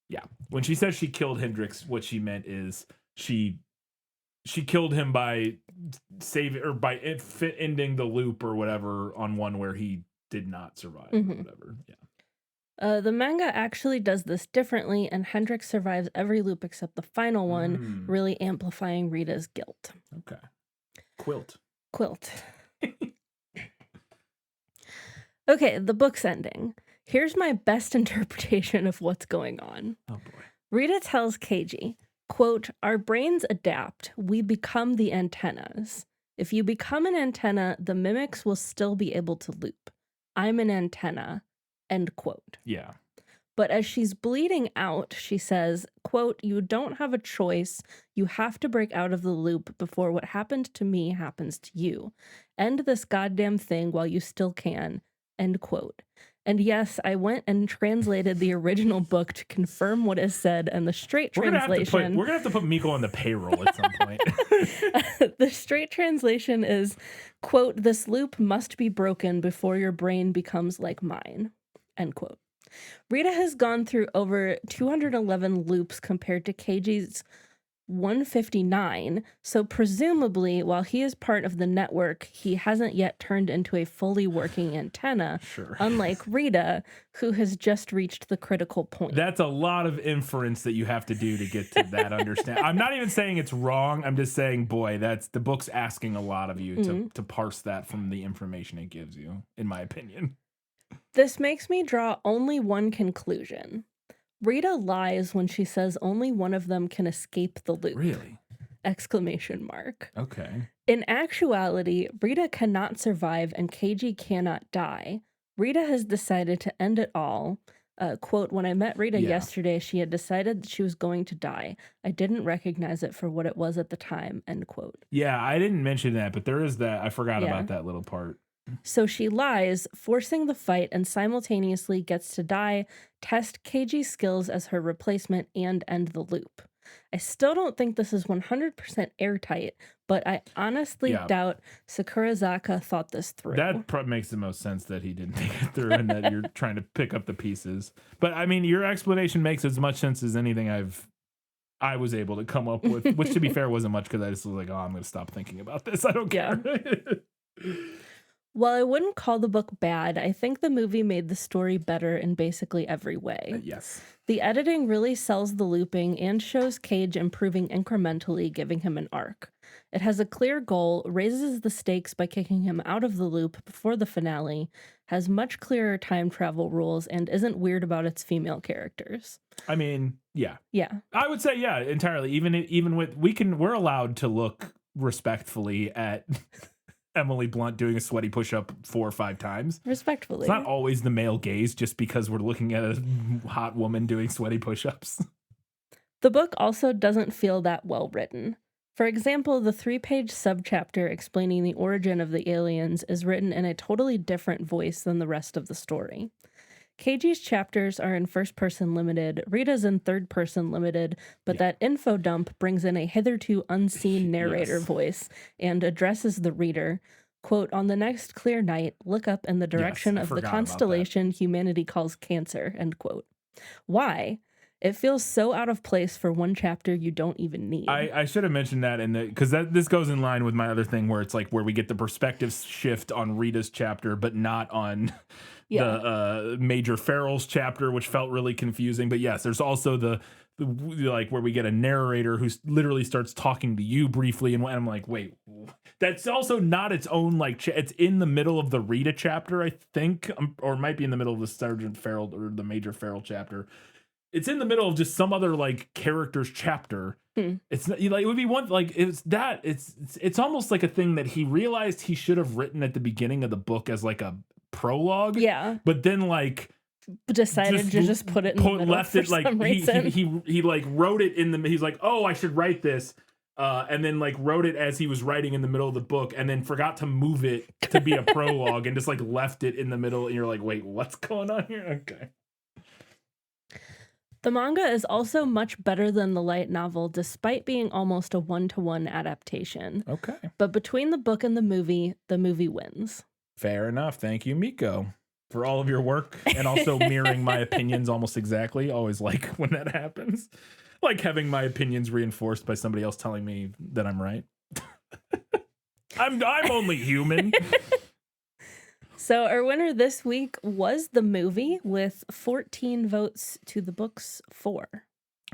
yeah, when she says she killed Hendrix, what she meant is she killed him by saving or by ending the loop or whatever on one where he did not survive or whatever. Yeah. The manga actually does this differently, and Hendrix survives every loop except the final one, really amplifying Rita's guilt. Okay. Quilt. Okay, the book's ending. Here's my best interpretation of what's going on. Oh boy. Rita tells Keiji, quote, our brains adapt. We become the antennas. If you become an antenna, the mimics will still be able to loop. I'm an antenna. End quote. Yeah. But as she's bleeding out, she says, quote, you don't have a choice. You have to break out of the loop before what happened to me happens to you. End this goddamn thing while you still can. End quote. And yes, I went and translated the original book to confirm what is said, and the straight translation... We're going to have to put Miko on the payroll at some point. The straight translation is, quote, this loop must be broken before your brain becomes like mine. End quote. Rita has gone through over 211 loops compared to Keiji's 159, so presumably, while he is part of the network, he hasn't yet turned into a fully working antenna, unlike Rita, who has just reached the critical point. That's a lot of inference that you have to do to get to that understanding. I'm not even saying it's wrong. I'm just saying, boy, that's the book's asking a lot of you to parse that from the information it gives you, in my opinion. This makes me draw only one conclusion. Rita lies when she says only one of them can escape the loop. Really? Exclamation mark. Okay. In actuality, Rita cannot survive and Keiji cannot die. Rita has decided to end it all. Quote, when I met Rita yesterday, she had decided that she was going to die. I didn't recognize it for what it was at the time, end quote. Yeah, I didn't mention that, but there is that. I forgot about that little part. So she lies, forcing the fight, and simultaneously gets to die, test Keiji's skills as her replacement, and end the loop. I still don't think this is 100% airtight, but I honestly doubt Sakurazaka thought this through. That makes the most sense that he didn't think it through and that you're trying to pick up the pieces. But I mean, your explanation makes as much sense as anything I was able to come up with, which to be fair wasn't much because I just was like, oh, I'm going to stop thinking about this. I don't care. While I wouldn't call the book bad, I think the movie made the story better in basically every way. Yes. The editing really sells the looping and shows Cage improving incrementally, giving him an arc. It has a clear goal, raises the stakes by kicking him out of the loop before the finale, has much clearer time travel rules, and isn't weird about its female characters. I mean, yeah. Yeah. I would say, yeah, entirely. Even with, we're allowed to look respectfully at Emily Blunt doing a sweaty push-up 4 or 5 times. Respectfully. It's not always the male gaze just because we're looking at a hot woman doing sweaty push-ups. The book also doesn't feel that well written. For example, the 3-page subchapter explaining the origin of the aliens is written in a totally different voice than the rest of the story. Keiji's chapters are in first-person limited, Rita's in third-person limited, but that info dump brings in a hitherto unseen narrator voice and addresses the reader. Quote, on the next clear night, look up in the direction of the constellation humanity calls Cancer, end quote. Why? It feels so out of place for one chapter you don't even need. I should have mentioned that because this goes in line with my other thing where it's like where we get the perspective shift on Rita's chapter, but not on the Major Farrell's chapter, which felt really confusing. But yes, there's also the like where we get a narrator who literally starts talking to you briefly, and I'm like, wait, That's also not its own like it's in the middle of the Rita chapter, I think, or it might be in the middle of the Sergeant Farrell or the Major Farrell chapter. It's in the middle of just some other like character's chapter. It's not, like it would be one like it's almost like a thing that he realized he should have written at the beginning of the book as like a prologue. Yeah. But then like decided to just put it in the middle left for it like some reason. he like wrote it in the he's like, oh, I should write this. And then like wrote it as he was writing in the middle of the book and then forgot to move it to be a prologue and just like left it in the middle and you're like, wait, what's going on here? Okay. The manga is also much better than the light novel, despite being almost a 1-to-1 adaptation. Okay. But between the book and the movie wins. Fair enough. Thank you, Miko, for all of your work and also mirroring my opinions almost exactly. Always like when that happens. Like having my opinions reinforced by somebody else telling me that I'm right. I'm only human. So our winner this week was the movie with 14 votes to the book's 4.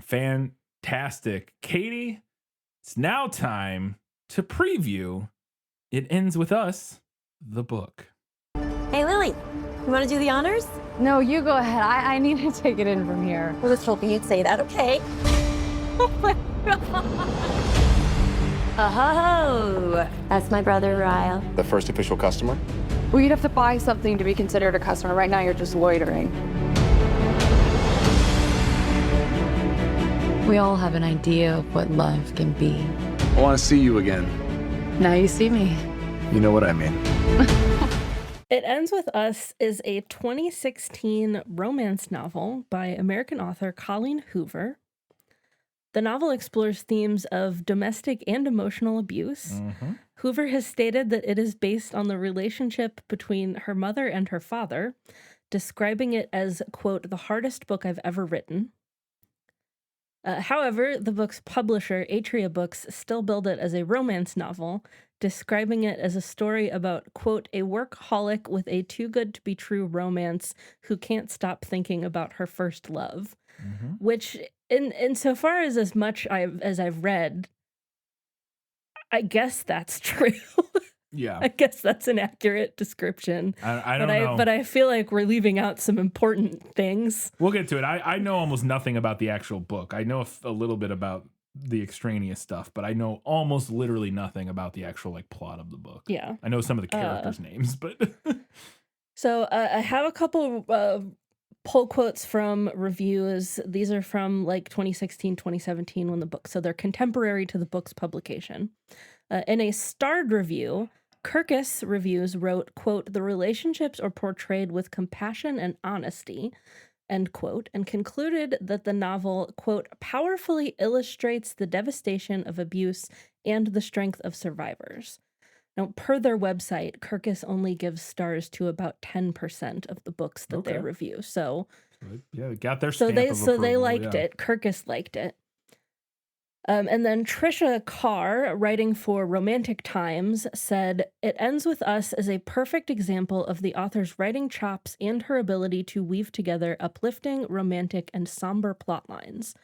Fantastic. Katie, it's now time to preview It Ends With Us, the book. Hey, Lily, you want to do the honors? No, you go ahead. I need to take it in from here. I was hoping you'd say that, okay? Oh my God. Oh, that's my brother, Ryle. The first official customer? Well, you'd have to buy something to be considered a customer. Right now, you're just loitering. We all have an idea of what love can be. I want to see you again. Now you see me. You know what I mean. It Ends With Us is a 2016 romance novel by American author Colleen Hoover. The novel explores themes of domestic and emotional abuse. Mm-hmm. Hoover has stated that it is based on the relationship between her mother and her father, describing it as, quote, the hardest book I've ever written. However, the book's publisher, Atria Books, still billed it as a romance novel, describing it as a story about, quote, a workaholic with a too-good-to-be-true romance who can't stop thinking about her first love. Mm-hmm. Which, insofar as much as I've read, I guess that's true. Yeah. I guess that's an accurate description. I don't know. But I feel like we're leaving out some important things. We'll get to it. I know almost nothing about the actual book. I know a little bit about the extraneous stuff, but I know almost literally nothing about the actual like plot of the book. Yeah. I know some of the characters' names, but So I have a couple pull quotes from reviews. These are from like 2016, 2017 when the book, so they're contemporary to the book's publication. In a starred review, Kirkus Reviews wrote, quote, the relationships are portrayed with compassion and honesty, end quote, and concluded that the novel, quote, powerfully illustrates the devastation of abuse and the strength of survivors. Now, per their website, Kirkus only gives stars to about 10% of the books that they review. So, yeah, they got their so stamp they of so they approval, liked yeah. it. Kirkus liked it. And then Trisha Carr, writing for Romantic Times, said, it ends with us as a perfect example of the author's writing chops and her ability to weave together uplifting, romantic, and somber plot lines.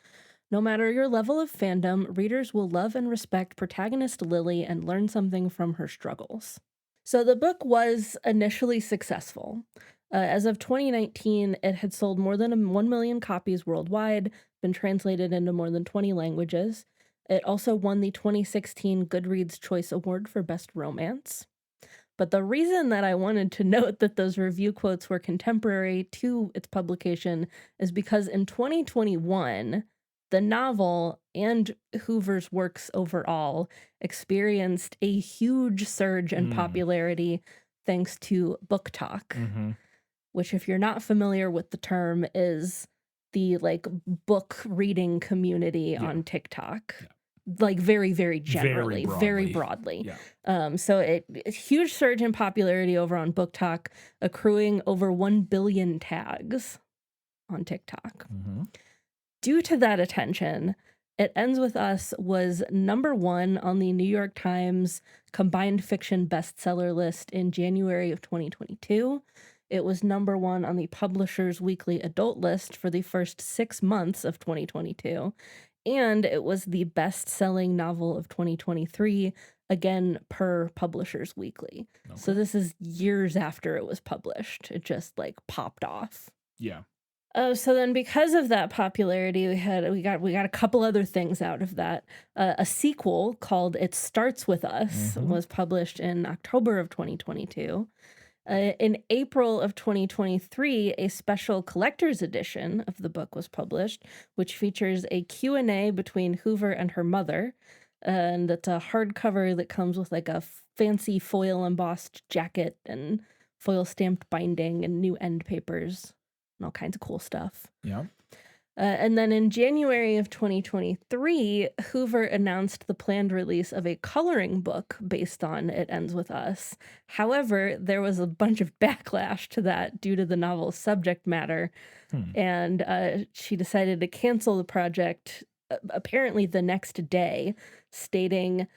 No matter your level of fandom, readers will love and respect protagonist Lily and learn something from her struggles. So the book was initially successful. As of 2019, it had sold more than 1 million copies worldwide, been translated into more than 20 languages. It also won the 2016 Goodreads Choice Award for Best Romance. But the reason that I wanted to note that those review quotes were contemporary to its publication is because in 2021, the novel and Hoover's works overall experienced a huge surge in popularity thanks to Book Talk, which, if you're not familiar with the term, is the like book reading community on TikTok. Like very, very generally, very broadly. Yeah. So a huge surge in popularity over on Book Talk, accruing over 1 billion tags on TikTok. Due to that attention, It Ends With Us was #1 on the New York Times combined fiction bestseller list in January of 2022. It was #1 on the Publisher's Weekly Adult list for the first 6 months of 2022. and it was the best-selling novel of 2023, again, per Publishers Weekly. So this is years after it was published. It just like popped off. Yeah. So then, because of that popularity, we got a couple other things out of that. A sequel called "It Starts With Us" was published in October of 2022. In April of 2023, a special collector's edition of the book was published, which features a Q&A between Hoover and her mother. And it's a hardcover that comes with like a fancy foil embossed jacket and foil stamped binding and new end papers and all kinds of cool stuff. Yeah. And then in January of 2023, Hoover announced the planned release of a coloring book based on It Ends With Us. However, there was a bunch of backlash to that due to the novel's subject matter. And she decided to cancel the project apparently the next day, stating,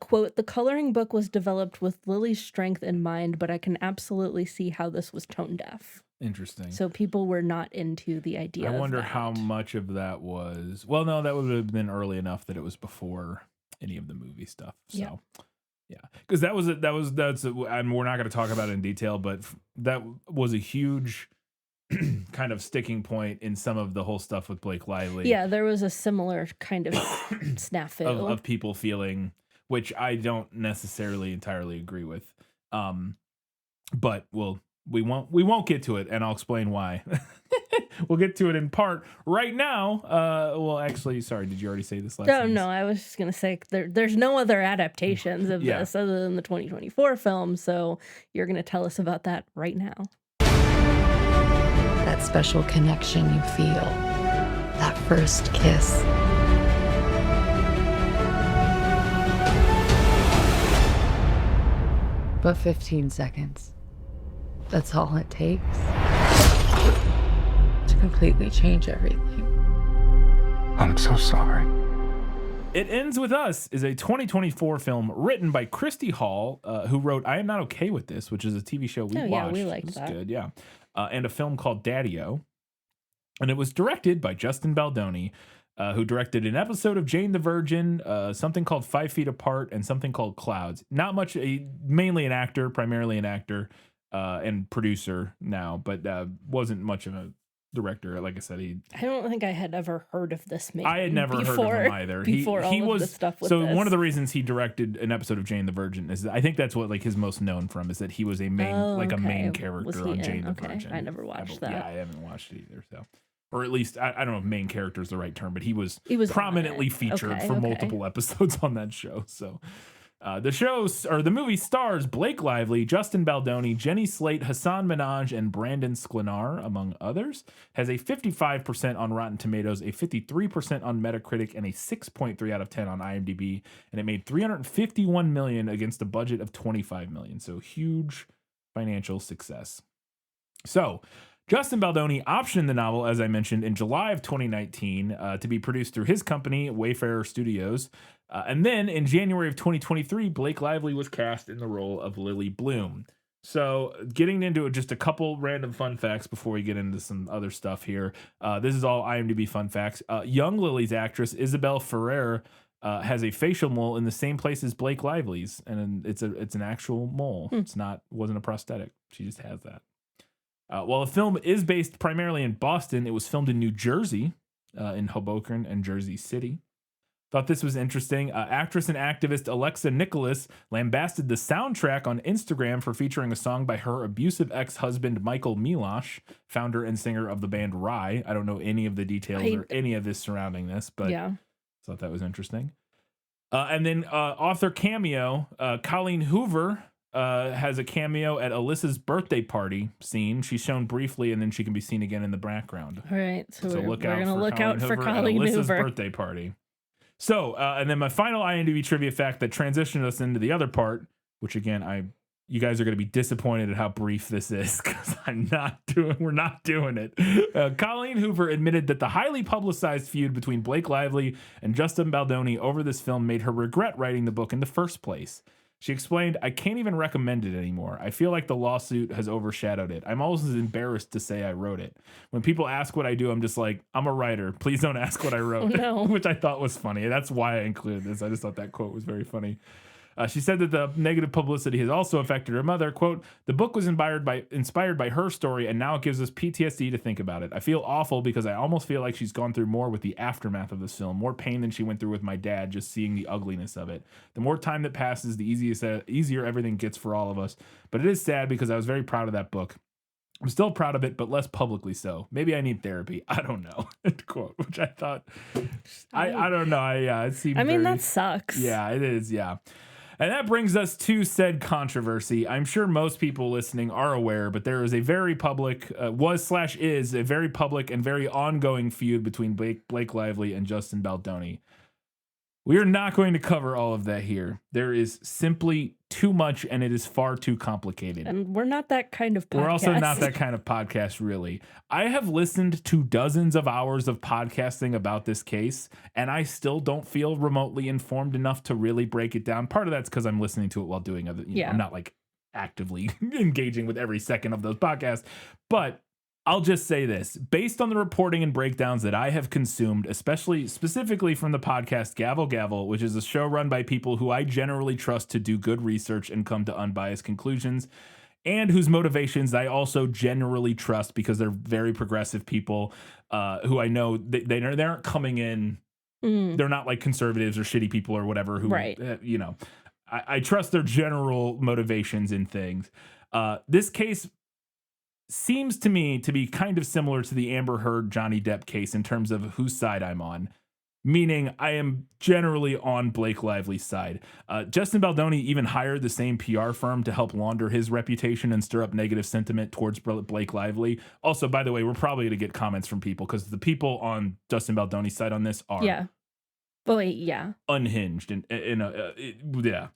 quote, "The coloring book was developed with Lily's strength in mind, but I can absolutely see how this was tone deaf." Interesting. So people were not into the idea. I wonder of that. how much of that was. Well, no, that would have been early enough that it was before any of the movie stuff. So, yeah, because that's. And we're not going to talk about it in detail, but that was a huge kind of sticking point in some of the whole stuff with Blake Lively. Yeah, there was a similar kind of snafu of people feeling, which I don't necessarily entirely agree with. But we won't get to it, and I'll explain why. We'll get to it in part right now. Well, actually, sorry, did you already say this last time? No, I was just going to say there's no other adaptations of this other than the 2024 film, so you're going to tell us about that right now. That special connection you feel. That first kiss. But 15 seconds. That's all it takes to completely change everything. I'm so sorry. It Ends With Us is a 2024 film written by Christy Hall, who wrote I Am Not Okay With This, which is a TV show we watched. Yeah, we liked that. Good, yeah. And a film called Daddy-O. And it was directed by Justin Baldoni, who directed an episode of Jane the Virgin, something called 5 Feet Apart, and something called Clouds. Not much, mainly an actor, primarily an actor. And producer now, but wasn't much of a director. Like I said, I don't think I had ever heard of this man. I had never heard of him either. Before he all was of the stuff with so this. one of the reasons he directed an episode of Jane the Virgin is I think that's what like his most known from is that he was a main a main character on Jane the Virgin. I never watched that. Yeah, I haven't watched it either. So, or at least I don't know if main character is the right term, but he was prominently featured for multiple episodes on that show. So. The movie stars Blake Lively, Justin Baldoni, Jenny Slate, Hassan Minhaj, and Brandon Sklenar, among others. Has a 55% on Rotten Tomatoes, a 53% on Metacritic, and a 6.3 out of 10 on IMDb. And it made $351 million against a budget of $25 million. So huge financial success. So Justin Baldoni optioned the novel, as I mentioned, in July of 2019 to be produced through his company, Wayfarer Studios. And then in January of 2023, Blake Lively was cast in the role of Lily Bloom. So getting into just a couple random fun facts before we get into some other stuff here. This is all IMDb fun facts. Young Lily's actress, Isabel Ferrer, has a facial mole in the same place as Blake Lively's. And it's an actual mole. Wasn't a prosthetic. She just has that. While the film is based primarily in Boston, it was filmed in New Jersey, in Hoboken and Jersey City. Thought this was interesting. Actress and activist Alexa Nicholas lambasted the soundtrack on Instagram for featuring a song by her abusive ex-husband Michael Milosh, founder and singer of the band Rye. I don't know any of the details or any of this surrounding this, but thought that was interesting. And then author cameo, Colleen Hoover has a cameo at Alyssa's birthday party scene. She's shown briefly, and then she can be seen again in the background. All right, so we're look going to look out for Colleen Colleen Alyssa's Hoover. birthday party. So, and then my final IMDb trivia fact that transitioned us into the other part, which again, you guys are going to be disappointed at how brief this is because we're not doing it. Colleen Hoover admitted that the highly publicized feud between Blake Lively and Justin Baldoni over this film made her regret writing the book in the first place. She explained, I can't even recommend it anymore. I feel like the lawsuit has overshadowed it. I'm almost embarrassed to say I wrote it. When people ask what I do, I'm just like, I'm a writer. Please don't ask what I wrote, no. which I thought was funny. That's why I included this. I just thought that quote was very funny. She said that the negative publicity has also affected her mother. Quote, the book was inspired by her story, and now it gives us PTSD to think about it. I feel awful because I almost feel like she's gone through more with the aftermath of this film, more pain than she went through with my dad, just seeing the ugliness of it. The more time that passes, the easier everything gets for all of us. But it is sad because I was very proud of that book. I'm still proud of it, but less publicly so. Maybe I need therapy. I don't know. Quote, which I thought, I don't know. It seemed that sucks. Yeah, it is. Yeah. And that brings us to said controversy. I'm sure most people listening are aware, but there is a very public, is a very public and very ongoing feud between Blake Lively and Justin Baldoni. We are not going to cover all of that here. There is simply too much, and it is far too complicated. And we're not that kind of podcast. We're also not that kind of podcast, really. I have listened to dozens of hours of podcasting about this case, and I still don't feel remotely informed enough to really break it down. Part of that's because I'm listening to it while doing other. I'm not like actively engaging with every second of those podcasts, but I'll just say this, based on the reporting and breakdowns that I have consumed, specifically from the podcast Gavel Gavel, which is a show run by people who I generally trust to do good research and come to unbiased conclusions, and whose motivations I also generally trust because they're very progressive people who I know they aren't coming in. They're not like conservatives or shitty people or whatever who, right. I trust their general motivations in things. This case seems to me to be kind of similar to the Amber Heard Johnny Depp case in terms of whose side I'm on, meaning I am generally on Blake Lively's side. Justin Baldoni even hired the same PR firm to help launder his reputation and stir up negative sentiment towards Blake Lively. Also, by the way, we're probably going to get comments from people because the people on Justin Baldoni's side on this are unhinged. Yeah.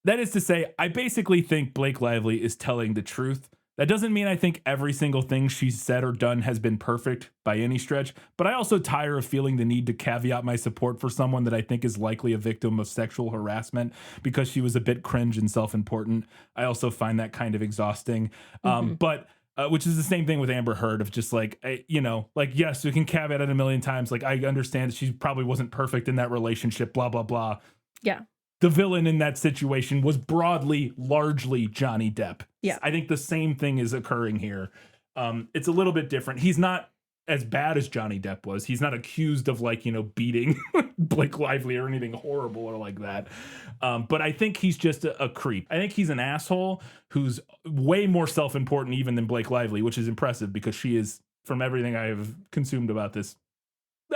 That is to say, I basically think Blake Lively is telling the truth. That doesn't mean I think every single thing she's said or done has been perfect by any stretch, but I also tire of feeling the need to caveat my support for someone that I think is likely a victim of sexual harassment because she was a bit cringe and self-important. I also find that kind of exhausting. But which is the same thing with Amber Heard of just like, yes, we can caveat it a million times. Like, I understand that she probably wasn't perfect in that relationship, blah, blah, blah. Yeah. The villain in that situation was largely Johnny Depp. Yeah. I think the same thing is occurring here. It's a little bit different. He's not as bad as Johnny Depp was. He's not accused of beating Blake Lively or anything horrible or like that. But I think he's just a creep. I think he's an asshole who's way more self-important even than Blake Lively, which is impressive because she is, from everything I have consumed about this,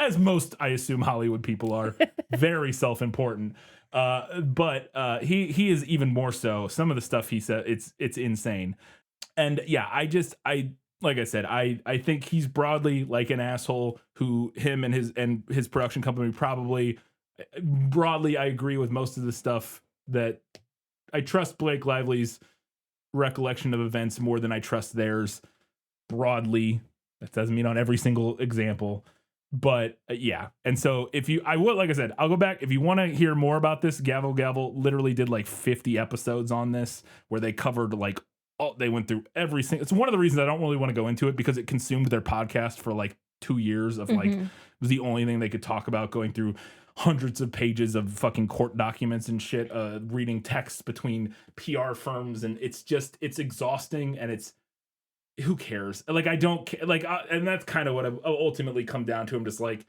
as most, I assume, Hollywood people are, very self-important. But he is even more so. Some of the stuff he said, it's insane. And yeah, like I said, I think he's broadly like an asshole who him and his production company probably broadly, I agree with most of the stuff that I trust Blake Lively's recollection of events more than I trust theirs broadly. That doesn't mean on every single example. But yeah. And so like I said, I'll go back. If you want to hear more about this, Gavel Gavel literally did like 50 episodes on this where they covered they went through every single, it's one of the reasons I don't really want to go into it because it consumed their podcast for like 2 years of it was the only thing they could talk about, going through hundreds of pages of fucking court documents and shit, reading texts between PR firms. And it's exhausting and who cares? Like, I don't care. Like, and that's kind of what I've ultimately come down to. I'm just like,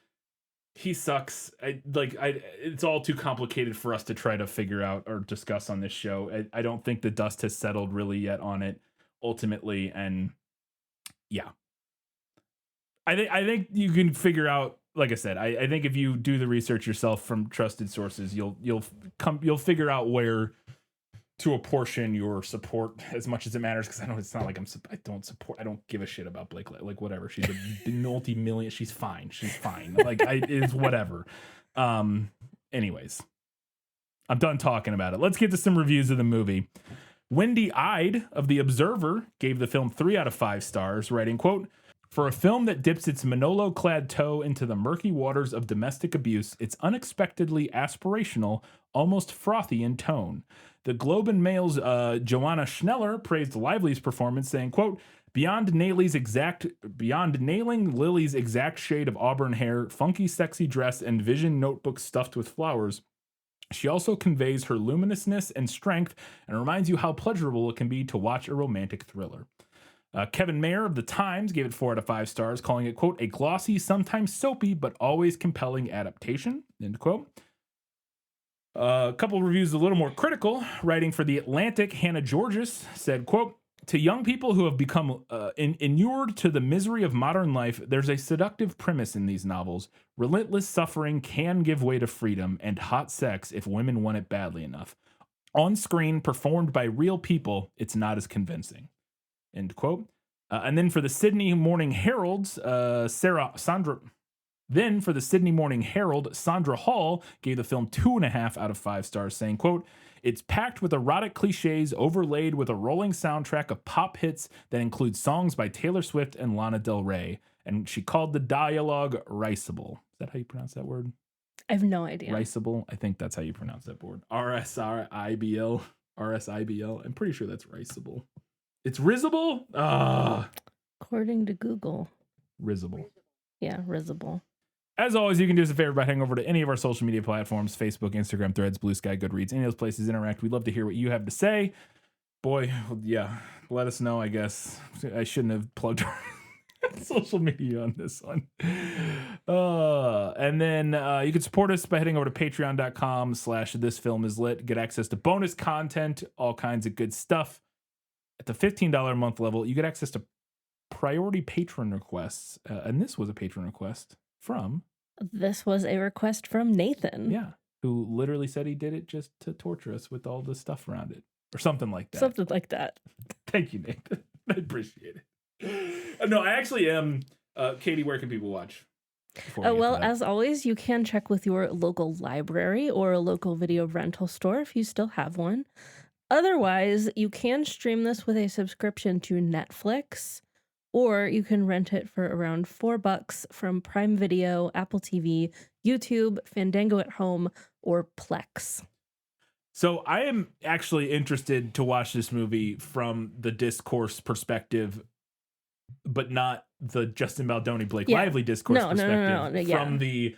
he sucks. It's all too complicated for us to try to figure out or discuss on this show. I don't think the dust has settled really yet on it ultimately. And yeah, I think you can figure out, like I said, I think if you do the research yourself from trusted sources, you'll figure out where to apportion your support as much as it matters, because I know it's not like I don't give a shit about Blake. Like, whatever, she's a multi-million, she's fine. Like, it's whatever. Anyways, I'm done talking about it. Let's get to some reviews of the movie. Wendy Ide of The Observer gave the film 3 out of 5 stars, writing, quote, "For a film that dips its Manolo-clad toe into the murky waters of domestic abuse, it's unexpectedly aspirational, almost frothy in tone. The Globe and Mail's Joanna Schneller praised Lively's performance, saying, quote, Beyond nailing Lily's exact shade of auburn hair, funky sexy dress, and vision notebook stuffed with flowers, she also conveys her luminousness and strength and reminds you how pleasurable it can be to watch a romantic thriller. Kevin Mayer of The Times gave it 4 out of 5 stars, calling it, quote, a glossy, sometimes soapy, but always compelling adaptation, end quote. A couple of reviews a little more critical. Writing for The Atlantic, Hannah Georges said, quote, to young people who have become inured to the misery of modern life, there's a seductive premise in these novels. Relentless suffering can give way to freedom, and hot sex if women want it badly enough. On screen, performed by real people, it's not as convincing. End quote. And then for the Sydney Morning Herald, Sandra Hall gave the film 2.5 out of 5 stars, saying, quote, it's packed with erotic cliches overlaid with a rolling soundtrack of pop hits that includes songs by Taylor Swift and Lana Del Rey. And she called the dialogue riceable. Is that how you pronounce that word? I have no idea. Riceable? I think that's how you pronounce that word. R-S-I-B-L. R-S-I-B-L. I'm pretty sure that's riceable. It's risible? According to Google. Risible. Yeah, risible. As always, you can do us a favor by heading over to any of our social media platforms, Facebook, Instagram, Threads, Blue Sky, Goodreads, any of those places interact. We'd love to hear what you have to say. Boy, yeah, let us know, I guess. I shouldn't have plugged our social media on this one. And then you can support us by heading over to patreon.com/thisfilmislit. Get access to bonus content, all kinds of good stuff. At the $15 a month level, you get access to priority patron requests. And this was a patron request from... This was a request from Nathan. Yeah, who literally said he did it just to torture us with all the stuff around it. Or something like that. Something like that. Thank you, Nathan. I appreciate it. No, I actually am. Katie, where can people watch? Well, as always, you can check with your local library or a local video rental store if you still have one. Otherwise, you can stream this with a subscription to Netflix, or you can rent it for around $4 from Prime Video, Apple TV, YouTube, Fandango at Home, or Plex. So I am actually interested to watch this movie from the discourse perspective, but not the Justin Baldoni, Blake Lively discourse perspective. No, yeah. From the,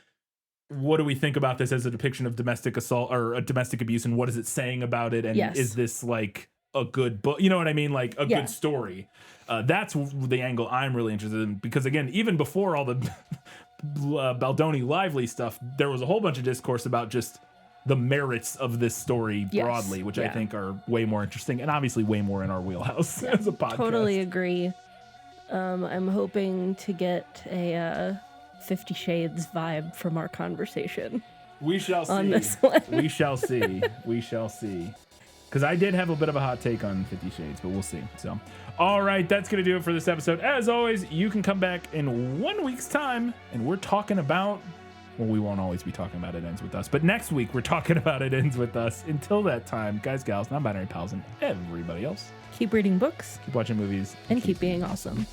what do we think about this as a depiction of domestic assault or a domestic abuse, and what is it saying about it? And is this like a good book? You know what I mean? Like a good story. That's the angle I'm really interested in, because again, even before all the Baldoni Lively stuff, there was a whole bunch of discourse about just the merits of this story broadly, which I think are way more interesting and obviously way more in our wheelhouse as a podcast. Totally agree. I'm hoping to get a 50 Shades vibe from our conversation. We shall see. On this one. We shall see. We shall see. Because I did have a bit of a hot take on 50 Shades, but we'll see. So, all right, that's going to do it for this episode. As always, you can come back in 1 week's time, and we're talking about, well, we won't always be talking about It Ends With Us, but next week we're talking about It Ends With Us. Until that time, guys, gals, non-binary pals, and everybody else, keep reading books, keep watching movies, and keep being awesome.